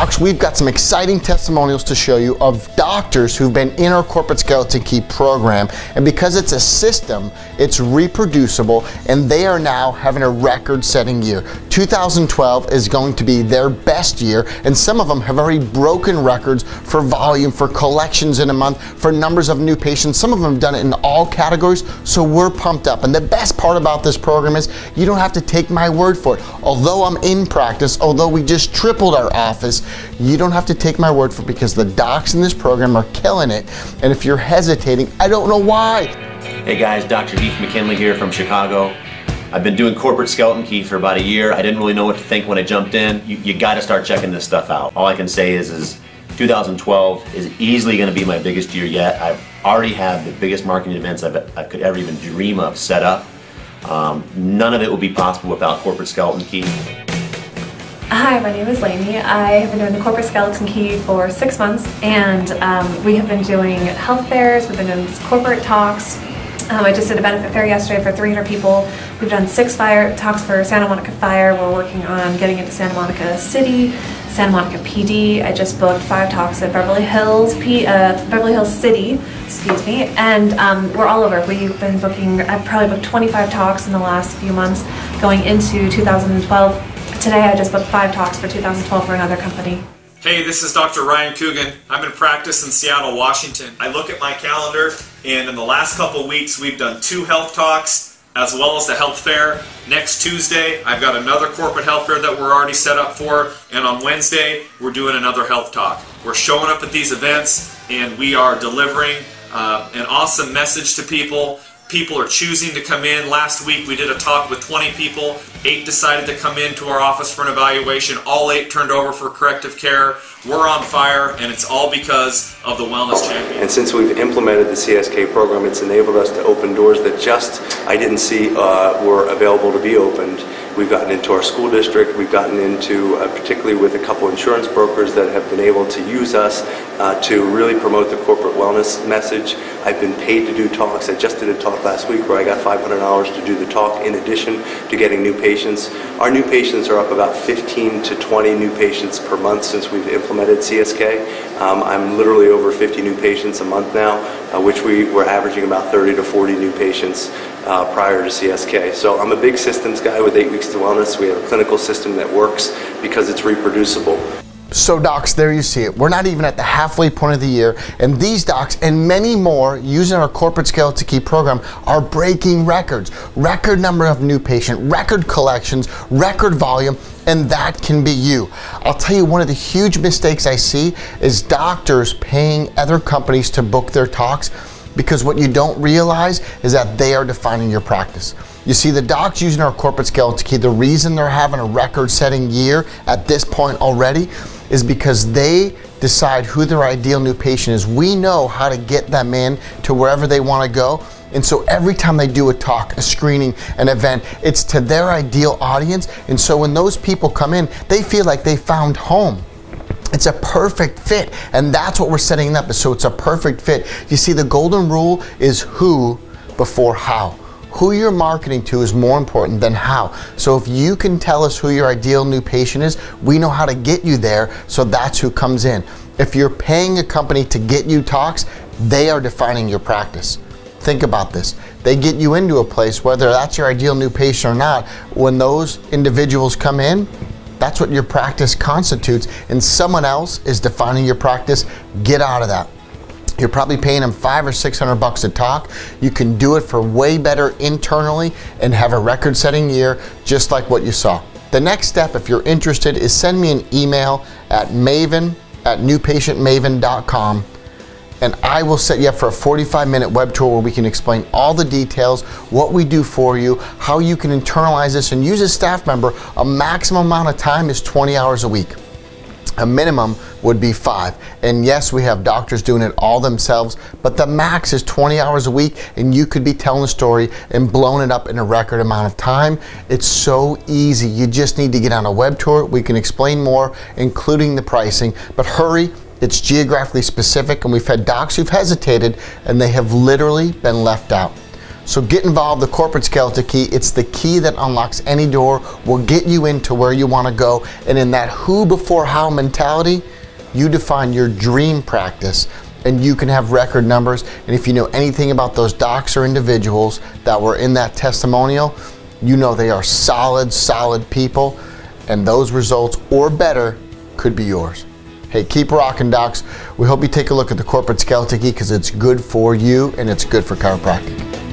Docs, we've got some exciting testimonials to show you of doctors who've been in our Corporate Skeleton Key program, and because it's a system, it's reproducible, and they are now having a record-setting year. 2012 is going to be their best year, and some of them have already broken records for volume, for collections in a month, for numbers of new patients. Some of them have done it in all categories, so we're pumped up. And the best part about this program is you don't have to take my word for it. Although I'm in practice, although we just tripled our office, you don't have to take my word for it, because the docs in this program are killing it. And if you're hesitating, I don't know why. Hey guys, Dr. Heath McKinley here from Chicago. I've been doing Corporate Skeleton Key for about a year. I didn't really know what to think when I jumped in. You gotta start checking this stuff out. All I can say is 2012 is easily gonna be my biggest year yet. I've already had the biggest marketing events I could ever even dream of set up. None of it would be possible without Corporate Skeleton Key. Hi, my name is Lainey. I have been doing the Corporate Skeleton Key for 6 months, and we have been doing health fairs, we've been doing corporate talks. I just did a benefit fair yesterday for 300 people. We've done 6 fire talks for Santa Monica Fire. We're working on getting into Santa Monica City, Santa Monica PD. I just booked 5 talks at Beverly Hills City, excuse me, and we're all over. We've been booking, I've probably booked 25 talks in the last few months going into 2012. Today I just booked 5 talks for 2012 for another company. Hey, this is Dr. Ryan Coogan. I'm in practice in Seattle, Washington. I look at my calendar, and in the last couple weeks we've done 2 health talks as well as the health fair. Next Tuesday I've got another corporate health fair that we're already set up for, and on Wednesday we're doing another health talk. We're showing up at these events and we are delivering an awesome message to people. People are choosing to come in. Last week we did a talk with 20 people. 8 decided to come into our office for an evaluation. All 8 turned over for corrective care. We're on fire, and it's all because of the Wellness Champion. And since we've implemented the CSK program, it's enabled us to open doors that just I didn't see were available to be opened. We've gotten into our school district. We've gotten into, particularly with a couple insurance brokers that have been able to use us to really promote the corporate wellness message. I've been paid to do talks. I just did a talk last week where I got $500 to do the talk in addition to getting new patients. Our new patients are up about 15 to 20 new patients per month since we've implemented CSK. I'm literally over 50 new patients a month now, which we were averaging about 30 to 40 new patients prior to CSK. So I'm a big systems guy with 8 Weeks to Wellness. We have a clinical system that works because it's reproducible. So docs, there you see it. We're not even at the halfway point of the year, and these docs and many more using our Corporate Skeleton Key program are breaking records. Record number of new patients, record collections, record volume, and that can be you. I'll tell you, one of the huge mistakes I see is doctors paying other companies to book their talks, because what you don't realize is that they are defining your practice. You see, the docs using our Corporate Skeleton Key, the reason they're having a record-setting year at this point already is because they decide who their ideal new patient is. We know how to get them in to wherever they want to go. And so every time they do a talk, a screening, an event, it's to their ideal audience. And so when those people come in, they feel like they found home. It's a perfect fit, and that's what we're setting up, so it's a perfect fit. You see, the golden rule is who before how. Who you're marketing to is more important than how. So if you can tell us who your ideal new patient is, we know how to get you there, so that's who comes in. If you're paying a company to get you talks, they are defining your practice. Think about this. They get you into a place, whether that's your ideal new patient or not, when those individuals come in, that's what your practice constitutes, and someone else is defining your practice. Get out of that. You're probably paying them $500 or $600 a talk. You can do it for way better internally and have a record-setting year just like what you saw. The next step, if you're interested, is send me an email at maven@newpatientmaven.com, and I will set you up for a 45-minute web tour where we can explain all the details, what we do for you, how you can internalize this and use a staff member. A maximum amount of time is 20 hours a week. A minimum would be 5. And yes, we have doctors doing it all themselves, but the max is 20 hours a week, and you could be telling a story and blowing it up in a record amount of time. It's so easy. You just need to get on a web tour. We can explain more, including the pricing, but hurry. It's geographically specific, and we've had docs who've hesitated and they have literally been left out. So get involved, the corporate skeleton key. It's the key that unlocks any door, will get you into where you want to go. And in that who before how mentality, you define your dream practice, and you can have record numbers. And if you know anything about those docs or individuals that were in that testimonial, you know they are solid people, and those results or better could be yours. Hey, keep rocking, docs. We hope you take a look at the corporate skeleton key because it's good for you and it's good for chiropractic.